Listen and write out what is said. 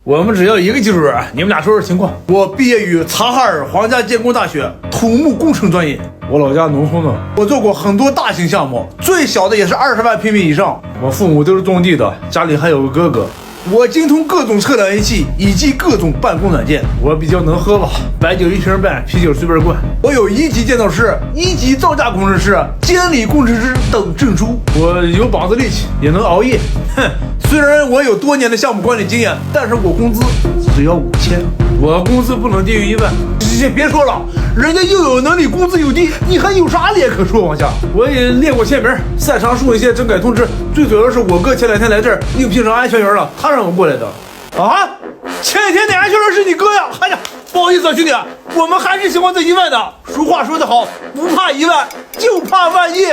我们只要一个技术员，你们俩说说情况。我毕业于察哈尔皇家建工大学土木工程专业。我老家农村的，我做过很多大型项目，最小的也是20万平米以上。我父母都是种地的，家里还有个哥哥。我精通各种测量仪器以及各种办公软件。我比较能喝吧，白酒1瓶半，啤酒随便灌。我有1级建造师、1级造价工程师、监理工程师等证书。我有膀子力气，也能熬夜。哼，虽然我有多年的项目管理经验，但是我工资只要5000，我工资不能低于1万。别说了，人家又有能力，工资又低，你还有啥脸可说？往下，我也列过签名，擅长书一些整改通知。最主要是我哥前2天来这儿应聘上安全员了，他让我过来的。啊，前2天那安全员是你哥呀？哎呀，不好意思啊，兄弟，我们还是喜欢这1万的。俗话说得好，不怕1万，就怕万一。